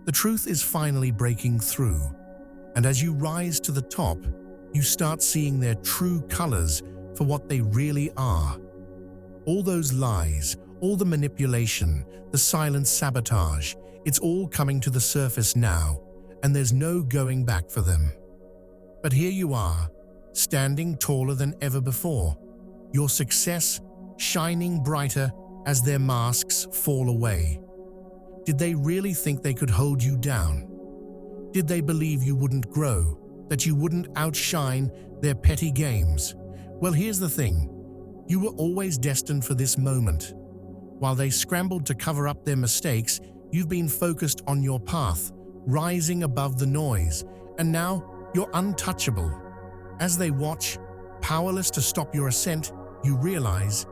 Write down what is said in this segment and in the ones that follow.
The truth is finally breaking through, and as you rise to the top, you start seeing their true colors for what they really are. All those lies, all the manipulation, the silent sabotage, it's all coming to the surface now, and there's no going back for them. But here you are, standing taller than ever before, your success shining brighter as their masks fall away. Did they really think they could hold you down? Did they believe you wouldn't grow, that you wouldn't outshine their petty games? Well, here's the thing. You were always destined for this moment. While they scrambled to cover up their mistakes, you've been focused on your path, rising above the noise, and now you're untouchable. As they watch, powerless to stop your ascent, you realize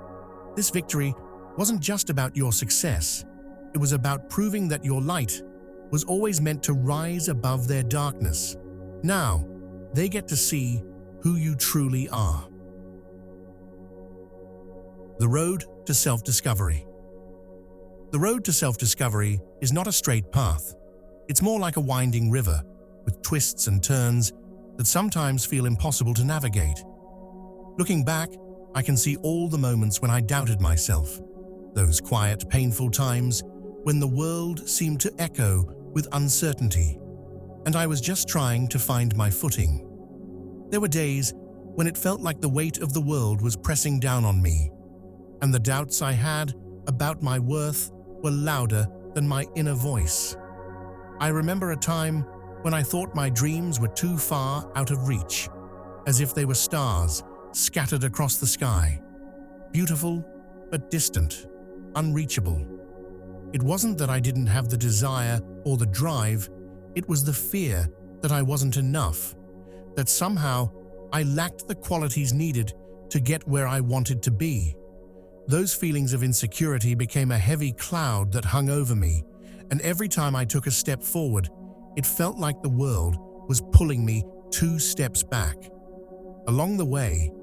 this victory wasn't just about your success. It was about proving that your light was always meant to rise above their darkness. Now, they get to see who you truly are. The road to self-discovery. The road to self-discovery is not a straight path. It's more like a winding river with twists and turns that sometimes feel impossible to navigate. Looking back, I can see all the moments when I doubted myself, those quiet, painful times when the world seemed to echo with uncertainty, and I was just trying to find my footing. There were days when it felt like the weight of the world was pressing down on me, and the doubts I had about my worth were louder than my inner voice. I remember a time when I thought my dreams were too far out of reach, as if they were stars scattered across the sky, beautiful but distant, unreachable. It wasn't that I didn't have the desire or the drive, it was the fear that I wasn't enough, that somehow I lacked the qualities needed to get where I wanted to be. Those feelings of insecurity became a heavy cloud that hung over me, and every time I took a step forward, it felt like the world was pulling me 2 steps back. Along the way,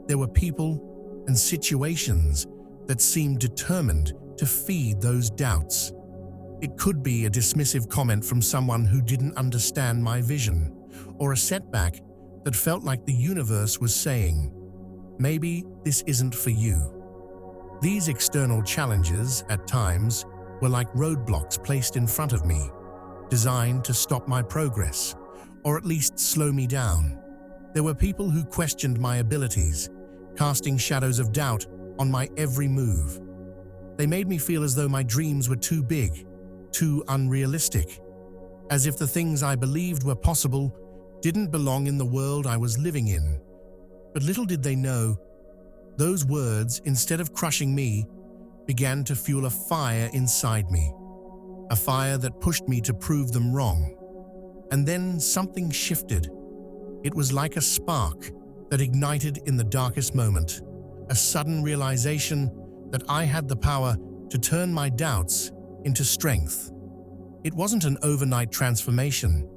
there were people and situations that seemed determined to feed those doubts. It could be a dismissive comment from someone who didn't understand my vision, or a setback that felt like the universe was saying, "Maybe this isn't for you." These external challenges, at times, were like roadblocks placed in front of me, designed to stop my progress, or at least slow me down. There were people who questioned my abilities, casting shadows of doubt on my every move. They made me feel as though my dreams were too big, too unrealistic, as if the things I believed were possible didn't belong in the world I was living in. But little did they know, those words, instead of crushing me, began to fuel a fire inside me, a fire that pushed me to prove them wrong. And then something shifted. It was like a spark that ignited in the darkest moment, a sudden realization that I had the power to turn my doubts into strength. It wasn't an overnight transformation,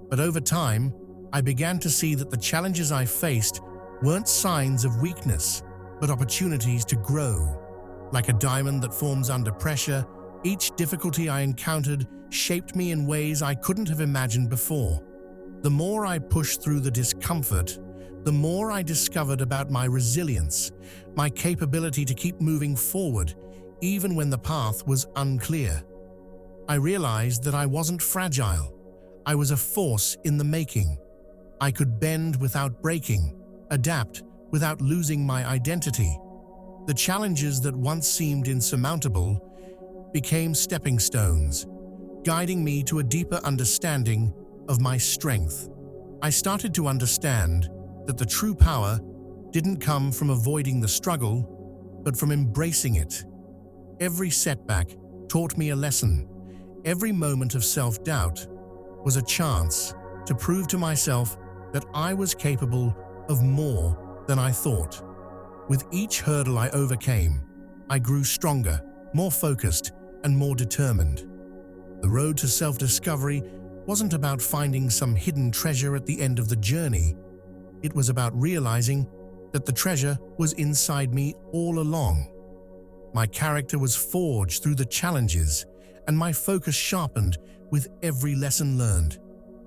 but over time, I began to see that the challenges I faced weren't signs of weakness, but opportunities to grow. Like a diamond that forms under pressure, each difficulty I encountered shaped me in ways I couldn't have imagined before. The more I pushed through the discomfort, the more I discovered about my resilience, my capability to keep moving forward, even when the path was unclear. I realized that I wasn't fragile. I was a force in the making. I could bend without breaking, adapt without losing my identity. The challenges that once seemed insurmountable became stepping stones, guiding me to a deeper understanding of my strength. I started to understand that the true power didn't come from avoiding the struggle, but from embracing it. Every setback taught me a lesson. Every moment of self-doubt was a chance to prove to myself that I was capable of more than I thought. With each hurdle I overcame, I grew stronger, more focused, and more determined. The road to self-discovery wasn't about finding some hidden treasure at the end of the journey. It was about realizing that the treasure was inside me all along. My character was forged through the challenges, and my focus sharpened with every lesson learned.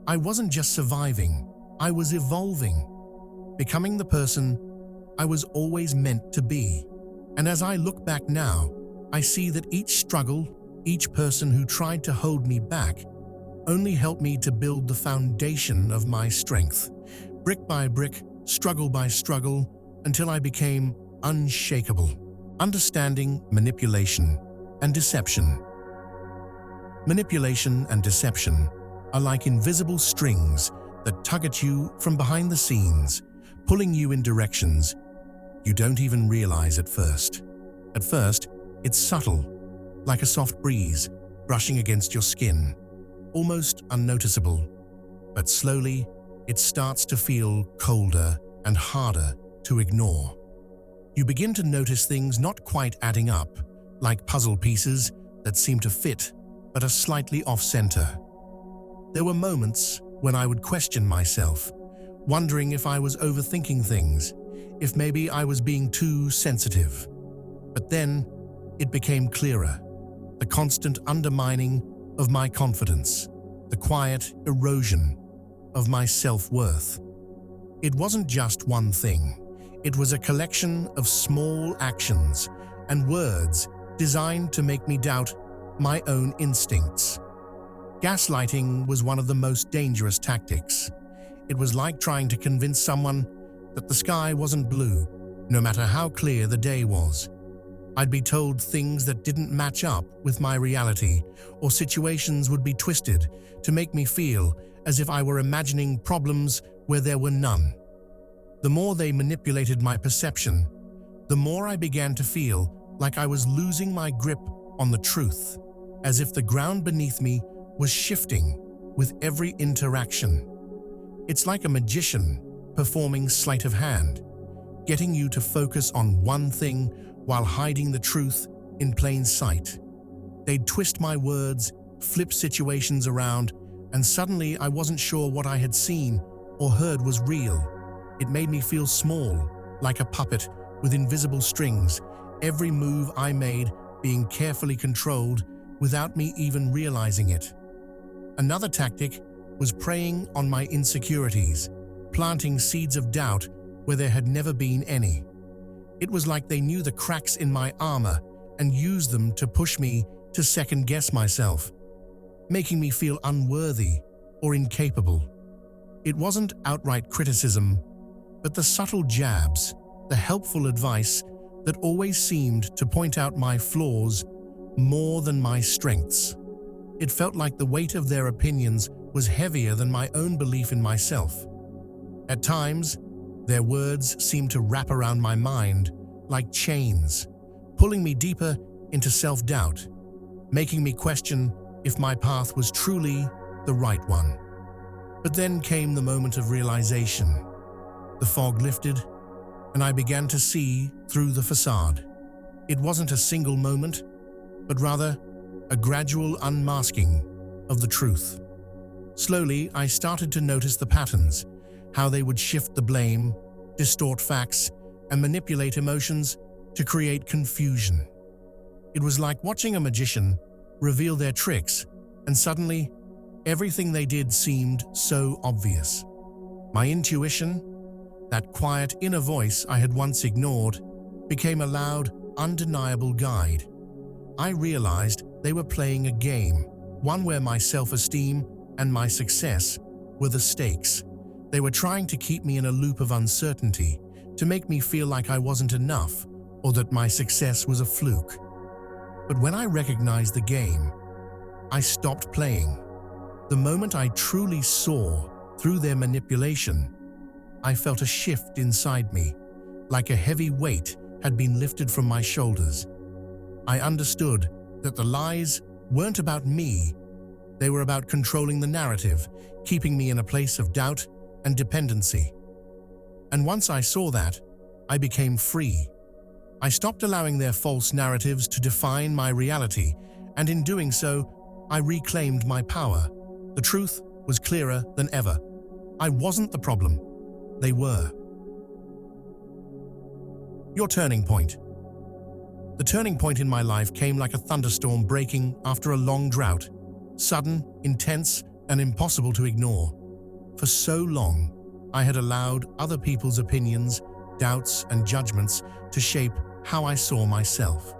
I wasn't just surviving, I was evolving, becoming the person I was always meant to be. And as I look back now, I see that each struggle, each person who tried to hold me back, only helped me to build the foundation of my strength, brick by brick, struggle by struggle, until I became unshakable. Understanding manipulation and deception. Manipulation and deception are like invisible strings that tug at you from behind the scenes, pulling you in directions you don't even realize at first. At first, it's subtle, like a soft breeze brushing against your skin, almost unnoticeable. But slowly, it starts to feel colder and harder to ignore. You begin to notice things not quite adding up, like puzzle pieces that seem to fit but are slightly off-center. There were moments when I would question myself, wondering if I was overthinking things, if maybe I was being too sensitive. But then, it became clearer, the constant undermining of my confidence, the quiet erosion of my self-worth. It wasn't just one thing. It was a collection of small actions and words designed to make me doubt my own instincts. Gaslighting was one of the most dangerous tactics. It was like trying to convince someone that the sky wasn't blue, no matter how clear the day was. I'd be told things that didn't match up with my reality, or situations would be twisted to make me feel as if I were imagining problems where there were none. The more they manipulated my perception, the more I began to feel like I was losing my grip on the truth, as if the ground beneath me was shifting with every interaction. It's like a magician performing sleight of hand, getting you to focus on one thing while hiding the truth in plain sight. They'd twist my words, flip situations around, and suddenly I wasn't sure what I had seen or heard was real. It made me feel small, like a puppet with invisible strings, every move I made being carefully controlled without me even realizing it. Another tactic was preying on my insecurities, planting seeds of doubt where there had never been any. It was like they knew the cracks in my armor and used them to push me to second-guess myself, making me feel unworthy or incapable. It wasn't outright criticism, but the subtle jabs, the helpful advice that always seemed to point out my flaws more than my strengths. It felt like the weight of their opinions was heavier than my own belief in myself. At times, their words seemed to wrap around my mind like chains, pulling me deeper into self-doubt, making me question if my path was truly the right one. But then came the moment of realization. The fog lifted, and I began to see through the facade. It wasn't a single moment, but rather a gradual unmasking of the truth. Slowly, I started to notice the patterns, how they would shift the blame, distort facts, and manipulate emotions to create confusion. It was like watching a magician reveal their tricks, and suddenly, everything they did seemed so obvious. My intuition, that quiet inner voice I had once ignored, became a loud, undeniable guide. I realized they were playing a game, one where my self-esteem and my success were the stakes. They were trying to keep me in a loop of uncertainty, to make me feel like I wasn't enough or that my success was a fluke. But when I recognized the game, I stopped playing. The moment I truly saw through their manipulation, I felt a shift inside me, like a heavy weight had been lifted from my shoulders. I understood that the lies weren't about me. They were about controlling the narrative, keeping me in a place of doubt and dependency. And once I saw that, I became free. I stopped allowing their false narratives to define my reality, and in doing so, I reclaimed my power. The truth was clearer than ever. I wasn't the problem. They were. Your turning point. The turning point in my life came like a thunderstorm breaking after a long drought, sudden, intense, and impossible to ignore. For so long, I had allowed other people's opinions, doubts, and judgments to shape how I saw myself.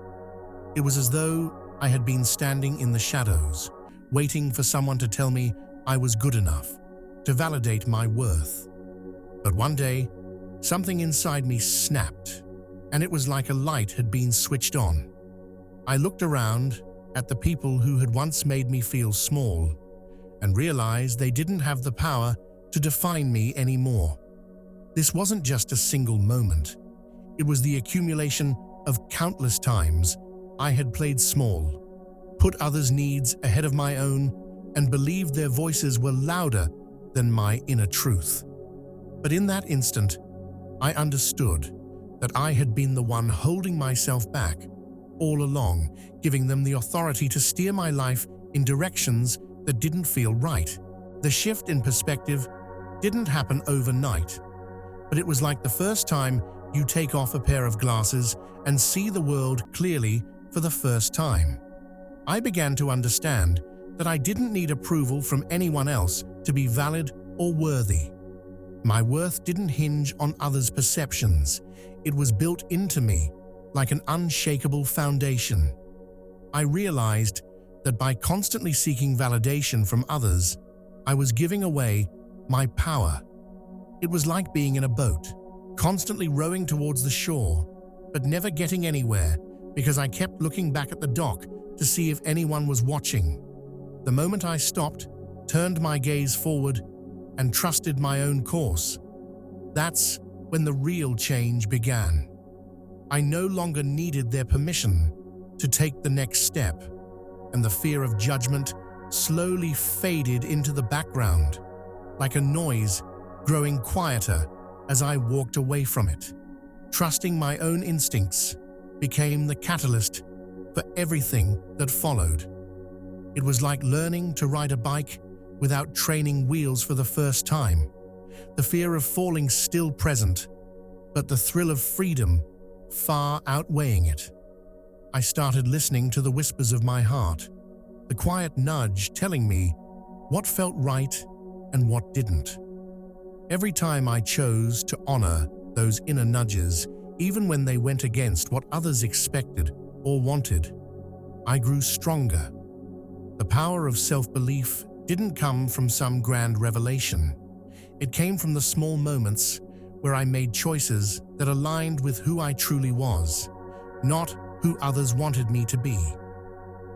It was as though I had been standing in the shadows, waiting for someone to tell me I was good enough, to validate my worth. But one day, something inside me snapped, and it was like a light had been switched on. I looked around at the people who had once made me feel small and realized they didn't have the power to define me anymore. This wasn't just a single moment. It was the accumulation of countless times I had played small, put others' needs ahead of my own, and believed their voices were louder than my inner truth. But in that instant, I understood that I had been the one holding myself back all along, giving them the authority to steer my life in directions that didn't feel right. The shift in perspective didn't happen overnight, but it was like the first time you take off a pair of glasses and see the world clearly for the first time. I began to understand that I didn't need approval from anyone else to be valid or worthy. My worth didn't hinge on others' perceptions. It was built into me like an unshakable foundation. I realized that by constantly seeking validation from others, I was giving away my power. It was like being in a boat, constantly rowing towards the shore, but never getting anywhere because I kept looking back at the dock to see if anyone was watching. The moment I stopped, turned my gaze forward, and trusted my own course, that's when the real change began. I no longer needed their permission to take the next step, and the fear of judgment slowly faded into the background, like a noise growing quieter as I walked away from it. Trusting my own instincts became the catalyst for everything that followed. It was like learning to ride a bike without training wheels for the first time. The fear of falling still present, but the thrill of freedom far outweighing it. I started listening to the whispers of my heart, the quiet nudge telling me what felt right and what didn't. Every time I chose to honor those inner nudges, even when they went against what others expected or wanted, I grew stronger. The power of self-belief didn't come from some grand revelation. It came from the small moments where I made choices that aligned with who I truly was, not who others wanted me to be.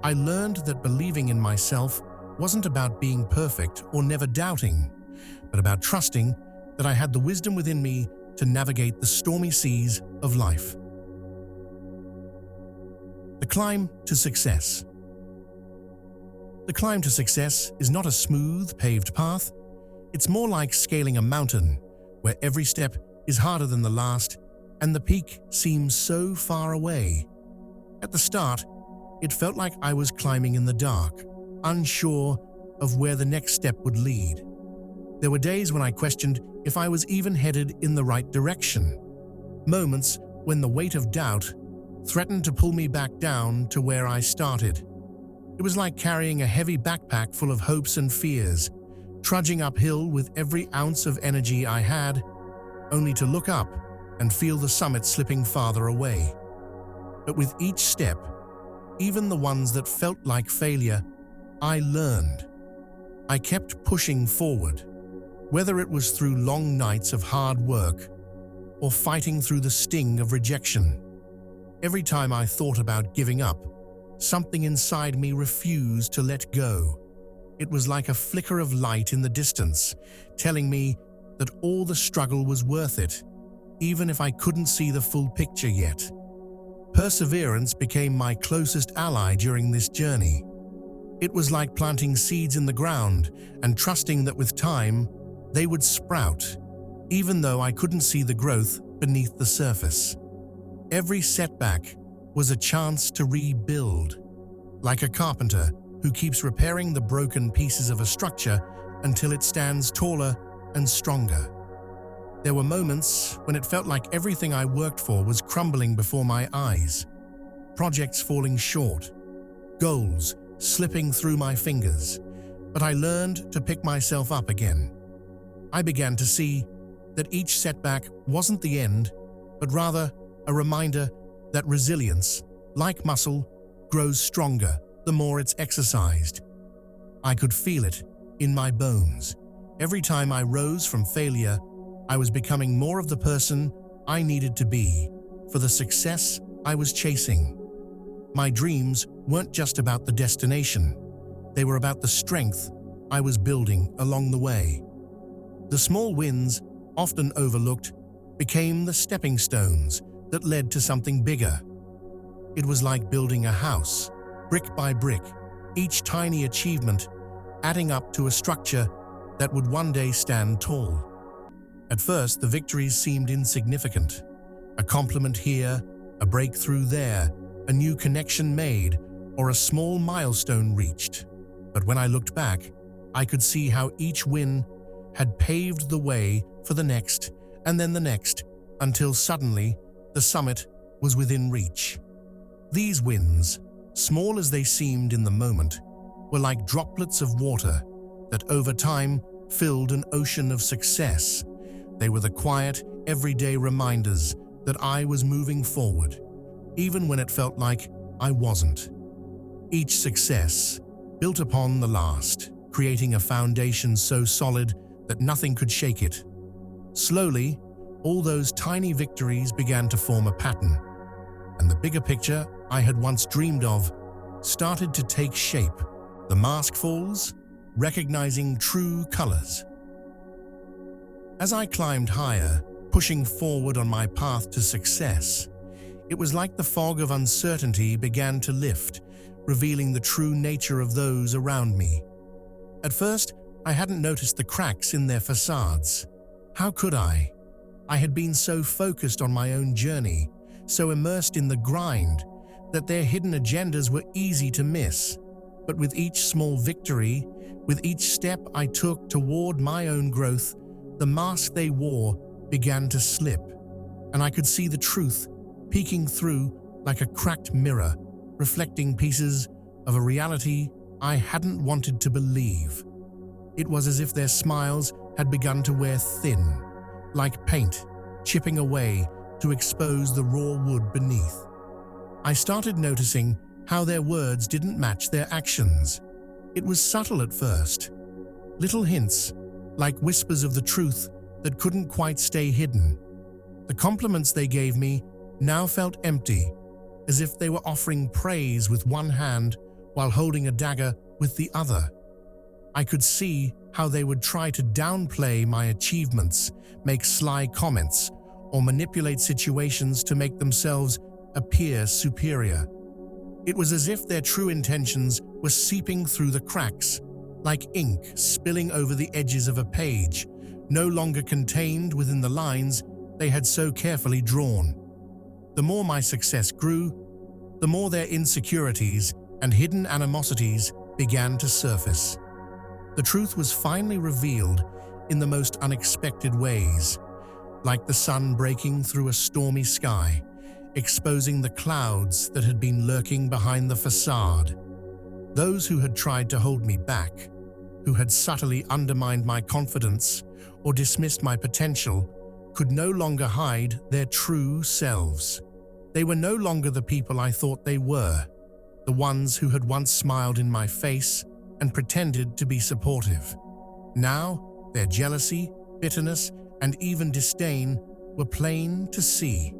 I learned that believing in myself wasn't about being perfect or never doubting, but about trusting that I had the wisdom within me to navigate the stormy seas of life. The climb to success. The climb to success is not a smooth, paved path. It's more like scaling a mountain, where every step is harder than the last, and the peak seems so far away. At the start, it felt like I was climbing in the dark, unsure of where the next step would lead. There were days when I questioned if I was even headed in the right direction. Moments when the weight of doubt threatened to pull me back down to where I started. It was like carrying a heavy backpack full of hopes and fears, trudging uphill with every ounce of energy I had, only to look up and feel the summit slipping farther away. But with each step, even the ones that felt like failure, I learned. I kept pushing forward, whether it was through long nights of hard work or fighting through the sting of rejection. Every time I thought about giving up, something inside me refused to let go. It was like a flicker of light in the distance, telling me that all the struggle was worth it, even if I couldn't see the full picture yet. Perseverance became my closest ally during this journey. It was like planting seeds in the ground and trusting that with time, they would sprout, even though I couldn't see the growth beneath the surface. Every setback was a chance to rebuild, like a carpenter who keeps repairing the broken pieces of a structure until it stands taller and stronger. There were moments when it felt like everything I worked for was crumbling before my eyes. projects falling short, goals slipping through my fingers, but I learned to pick myself up again. I began to see that each setback wasn't the end, but rather a reminder that resilience, like muscle, grows stronger the more it's exercised. I could feel it in my bones. Every time I rose from failure, I was becoming more of the person I needed to be for the success I was chasing. My dreams weren't just about the destination. They were about the strength I was building along the way. The small wins, often overlooked, became the stepping stones that led to something bigger. It was like building a house, brick by brick, each tiny achievement adding up to a structure that would one day stand tall. At first, the victories seemed insignificant. A compliment here, a breakthrough there, a new connection made, or a small milestone reached. But when I looked back, I could see how each win had paved the way for the next, and then the next, until suddenly the summit was within reach. These wins, small as they seemed in the moment, were like droplets of water that over time filled an ocean of success. They were the quiet, everyday reminders that I was moving forward, even when it felt like I wasn't. Each success built upon the last, creating a foundation so solid that nothing could shake it. Slowly, all those tiny victories began to form a pattern, and the bigger picture I had once dreamed of started to take shape. The mask falls, recognizing true colors. As I climbed higher, pushing forward on my path to success, it was like the fog of uncertainty began to lift, revealing the true nature of those around me. At first, I hadn't noticed the cracks in their facades. How could I? I had been so focused on my own journey, so immersed in the grind, that their hidden agendas were easy to miss. But with each small victory, with each step I took toward my own growth, the mask they wore began to slip, and I could see the truth peeking through like a cracked mirror, reflecting pieces of a reality I hadn't wanted to believe. It was as if their smiles had begun to wear thin, like paint, chipping away to expose the raw wood beneath. I started noticing how their words didn't match their actions. It was subtle at first. Little hints, like whispers of the truth that couldn't quite stay hidden. The compliments they gave me now felt empty, as if they were offering praise with one hand while holding a dagger with the other. I could see how they would try to downplay my achievements, make sly comments, or manipulate situations to make themselves appear superior. It was as if their true intentions were seeping through the cracks, like ink spilling over the edges of a page, no longer contained within the lines they had so carefully drawn. The more my success grew, the more their insecurities and hidden animosities began to surface. The truth was finally revealed in the most unexpected ways, like the sun breaking through a stormy sky, exposing the clouds that had been lurking behind the facade. Those who had tried to hold me back, who had subtly undermined my confidence or dismissed my potential, could no longer hide their true selves. They were no longer the people I thought they were, the ones who had once smiled in my face and pretended to be supportive. Now, their jealousy, bitterness, and even disdain were plain to see.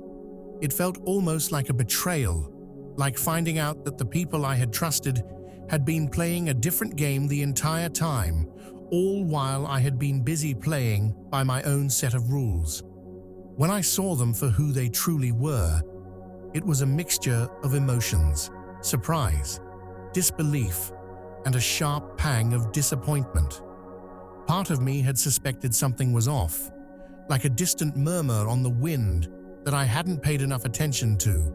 It felt almost like a betrayal, like finding out that the people I had trusted had been playing a different game the entire time, all while I had been busy playing by my own set of rules. When I saw them for who they truly were, it was a mixture of emotions: surprise, disbelief, and a sharp pang of disappointment. Part of me had suspected something was off, like a distant murmur on the wind that I hadn't paid enough attention to.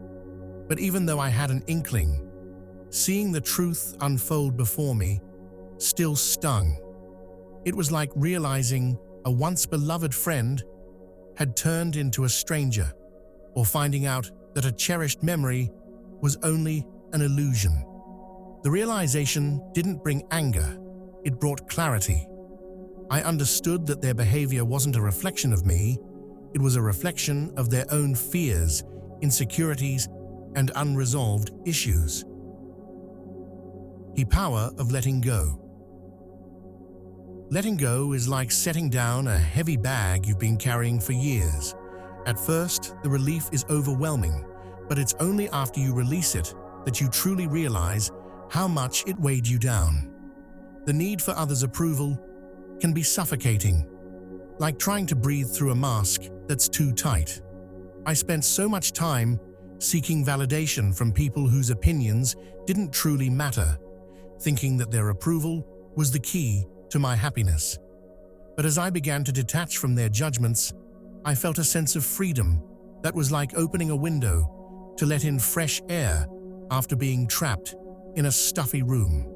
But even though I had an inkling, seeing the truth unfold before me still stung. It was like realizing a once beloved friend had turned into a stranger, or finding out that a cherished memory was only an illusion. The realization didn't bring anger, it brought clarity. I understood that their behavior wasn't a reflection of me, it was a reflection of their own fears, insecurities, and unresolved issues. The power of letting go. Letting go is like setting down a heavy bag you've been carrying for years. At first, the relief is overwhelming, but it's only after you release it that you truly realize how much it weighed you down. The need for others' approval can be suffocating, like trying to breathe through a mask that's too tight. I spent so much time seeking validation from people whose opinions didn't truly matter, thinking that their approval was the key to my happiness. But as I began to detach from their judgments, I felt a sense of freedom that was like opening a window to let in fresh air after being trapped in a stuffy room.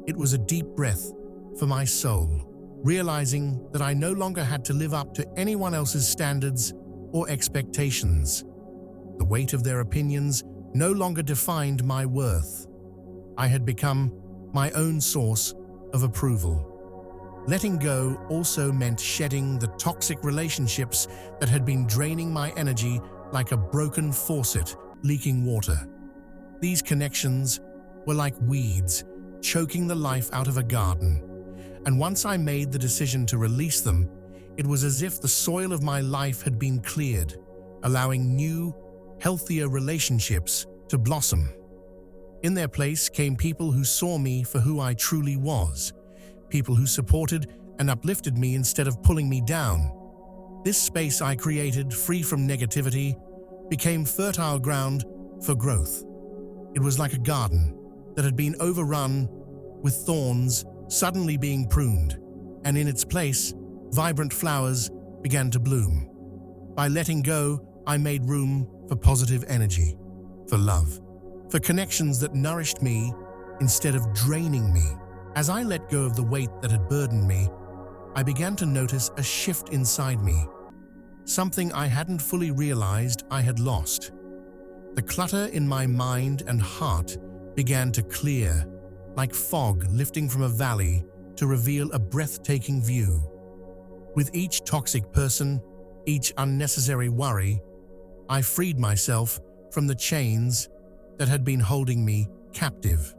It was a deep breath for my soul, realizing that I no longer had to live up to anyone else's standards or expectations. The weight of their opinions no longer defined my worth. I had become my own source of approval. Letting go also meant shedding the toxic relationships that had been draining my energy like a broken faucet leaking water. These connections were like weeds, choking the life out of a garden. And once I made the decision to release them, it was as if the soil of my life had been cleared, allowing new, healthier relationships to blossom. In their place came people who saw me for who I truly was, people who supported and uplifted me instead of pulling me down. This space I created, free from negativity, became fertile ground for growth. It was like a garden that had been overrun with thorns suddenly being pruned, and in its place, vibrant flowers began to bloom. By letting go, I made room for positive energy, for love, for connections that nourished me instead of draining me. As I let go of the weight that had burdened me, I began to notice a shift inside me, something I hadn't fully realized I had lost. The clutter in my mind and heart began to clear, like fog lifting from a valley to reveal a breathtaking view. With each toxic person, each unnecessary worry, I freed myself from the chains that had been holding me captive.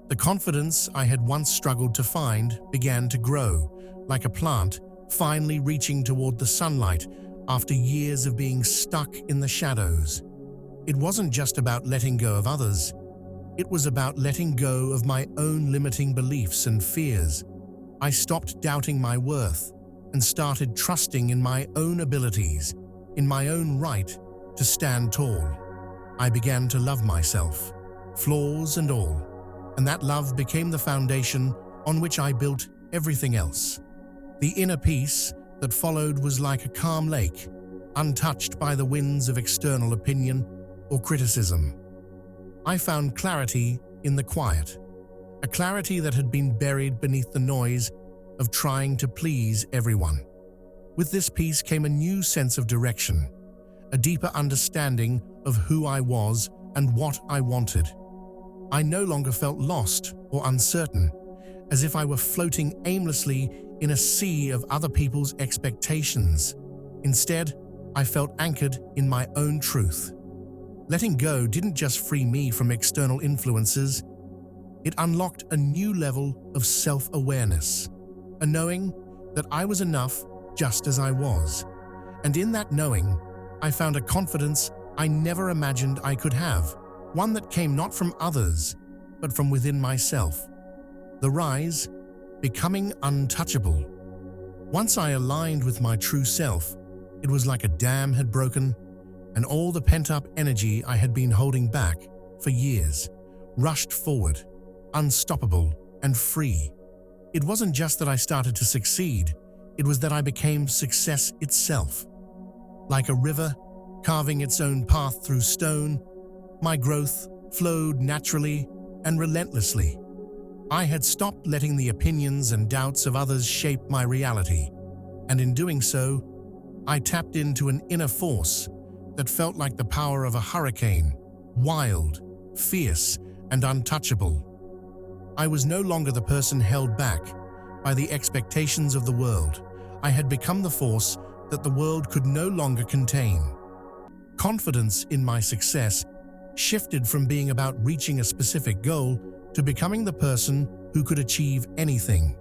The confidence I had once struggled to find began to grow, like a plant finally reaching toward the sunlight after years of being stuck in the shadows. It wasn't just about letting go of others. It was about letting go of my own limiting beliefs and fears. I stopped doubting my worth and started trusting in my own abilities, in my own right to stand tall. I began to love myself, flaws and all, and that love became the foundation on which I built everything else. The inner peace that followed was like a calm lake, untouched by the winds of external opinion or criticism. I found clarity in the quiet, a clarity that had been buried beneath the noise of trying to please everyone. With this peace came a new sense of direction, a deeper understanding of who I was and what I wanted. I no longer felt lost or uncertain, as if I were floating aimlessly in a sea of other people's expectations. Instead, I felt anchored in my own truth. Letting go didn't just free me from external influences, it unlocked a new level of self-awareness, a knowing that I was enough just as I was. And in that knowing, I found a confidence I never imagined I could have, one that came not from others, but from within myself. The rise, becoming untouchable. Once I aligned with my true self, it was like a dam had broken, and all the pent-up energy I had been holding back for years rushed forward, unstoppable and free. It wasn't just that I started to succeed, it was that I became success itself. Like a river carving its own path through stone, my growth flowed naturally and relentlessly. I had stopped letting the opinions and doubts of others shape my reality, and in doing so, I tapped into an inner force that felt like the power of a hurricane, wild, fierce, and untouchable. I was no longer the person held back by the expectations of the world. I had become the force that the world could no longer contain. Confidence in my success shifted from being about reaching a specific goal to becoming the person who could achieve anything.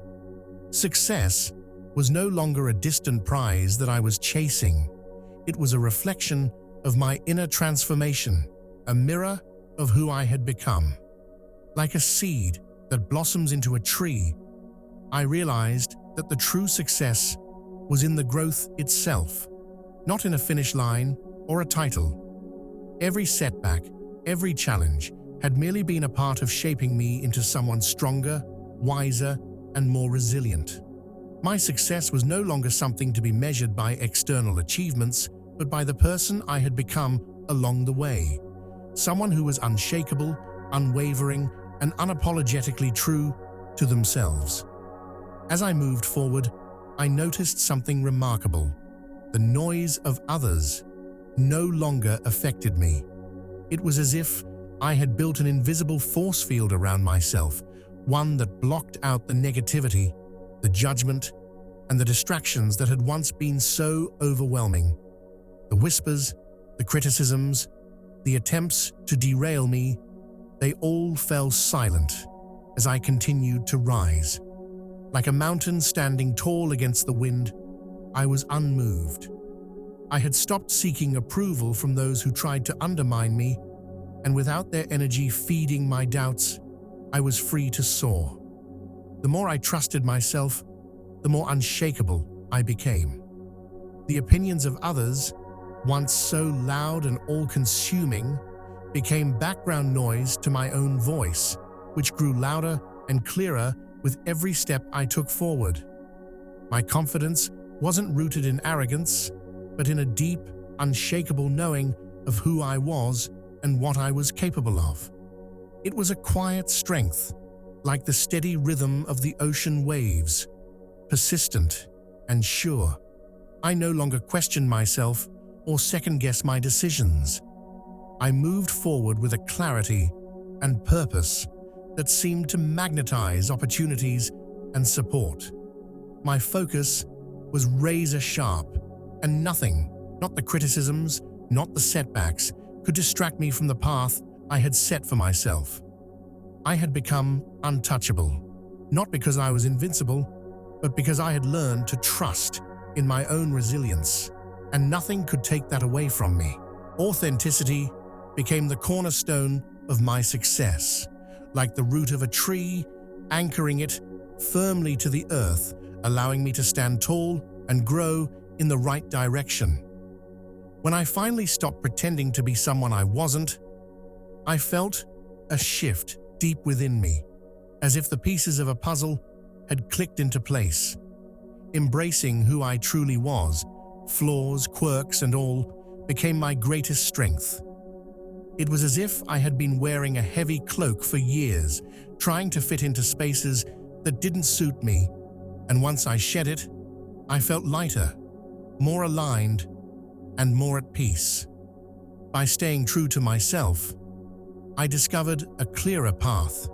Success was no longer a distant prize that I was chasing. It was a reflection of my inner transformation, a mirror of who I had become. Like a seed that blossoms into a tree, I realized that the true success was in the growth itself, not in a finish line or a title. Every setback, every challenge had merely been a part of shaping me into someone stronger, wiser, and more resilient. My success was no longer something to be measured by external achievements, but by the person I had become along the way. Someone who was unshakable, unwavering, and unapologetically true to themselves. As I moved forward, I noticed something remarkable. The noise of others no longer affected me. It was as if I had built an invisible force field around myself, one that blocked out the negativity, the judgment, and the distractions that had once been so overwhelming. The whispers, the criticisms, the attempts to derail me, they all fell silent as I continued to rise. Like a mountain standing tall against the wind, I was unmoved. I had stopped seeking approval from those who tried to undermine me, and without their energy feeding my doubts, I was free to soar. The more I trusted myself, the more unshakable I became. The opinions of others, once so loud and all-consuming, became background noise to my own voice, which grew louder and clearer with every step I took forward. My confidence wasn't rooted in arrogance, but in a deep, unshakable knowing of who I was and what I was capable of. It was a quiet strength, like the steady rhythm of the ocean waves, persistent and sure. I no longer questioned myself or second-guessed my decisions. I moved forward with a clarity and purpose that seemed to magnetize opportunities and support. My focus was razor-sharp, and nothing, not the criticisms, not the setbacks, could distract me from the path I had set for myself. I had become untouchable, not because I was invincible, but because I had learned to trust in my own resilience, and nothing could take that away from me. Authenticity became the cornerstone of my success, like the root of a tree, anchoring it firmly to the earth, allowing me to stand tall and grow in the right direction. When I finally stopped pretending to be someone I wasn't, I felt a shift deep within me, as if the pieces of a puzzle had clicked into place. Embracing who I truly was, flaws, quirks, and all, became my greatest strength. It was as if I had been wearing a heavy cloak for years, trying to fit into spaces that didn't suit me, and once I shed it, I felt lighter, more aligned, and more at peace. By staying true to myself, I discovered a clearer path,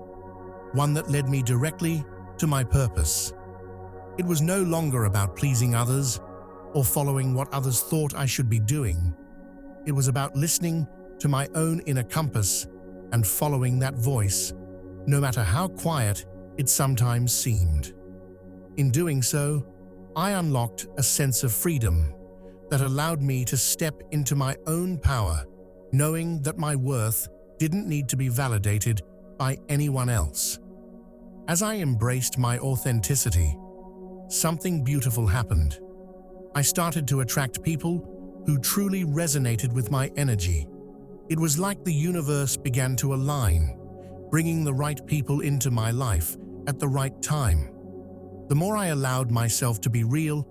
one that led me directly to my purpose. It was no longer about pleasing others or following what others thought I should be doing. It was about listening to my own inner compass and following that voice, no matter how quiet it sometimes seemed. In doing so, I unlocked a sense of freedom that allowed me to step into my own power, knowing that my worth didn't need to be validated by anyone else. As I embraced my authenticity, something beautiful happened. I started to attract people who truly resonated with my energy. It was like the universe began to align, bringing the right people into my life at the right time. The more I allowed myself to be real,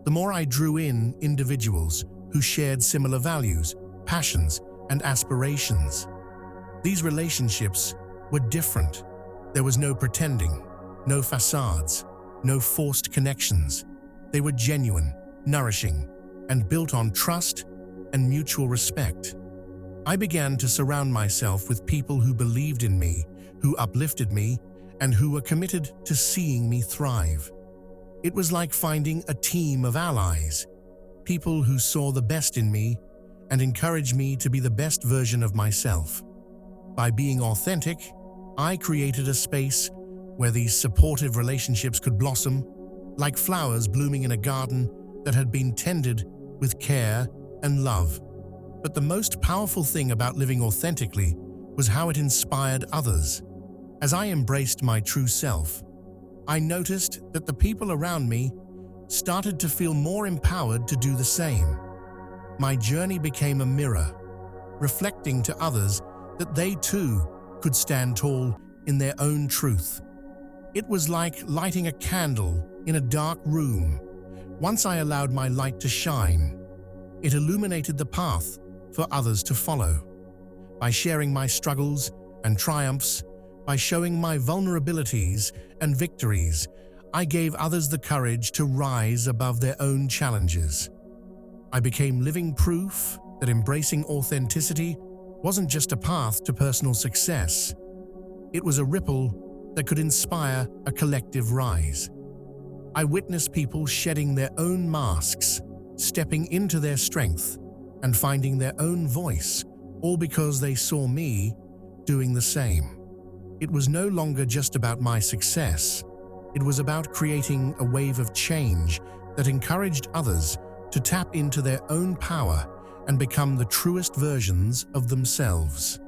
the more I drew in individuals who shared similar values, passions, and aspirations. These relationships were different. There was no pretending, no facades, no forced connections. They were genuine, nourishing, and built on trust and mutual respect. I began to surround myself with people who believed in me, who uplifted me, and who were committed to seeing me thrive. It was like finding a team of allies, people who saw the best in me and encouraged me to be the best version of myself. By being authentic, I created a space where these supportive relationships could blossom, like flowers blooming in a garden that had been tended with care and love. But the most powerful thing about living authentically was how it inspired others. As I embraced my true self, I noticed that the people around me started to feel more empowered to do the same. My journey became a mirror, reflecting to others that they too could stand tall in their own truth. It was like lighting a candle in a dark room. Once I allowed my light to shine, it illuminated the path for others to follow. By sharing my struggles and triumphs, by showing my vulnerabilities and victories, I gave others the courage to rise above their own challenges. I became living proof that embracing authenticity wasn't just a path to personal success. It was a ripple that could inspire a collective rise. I witnessed people shedding their own masks, stepping into their strength, and finding their own voice, all because they saw me doing the same. It was no longer just about my success. It was about creating a wave of change that encouraged others to tap into their own power and become the truest versions of themselves.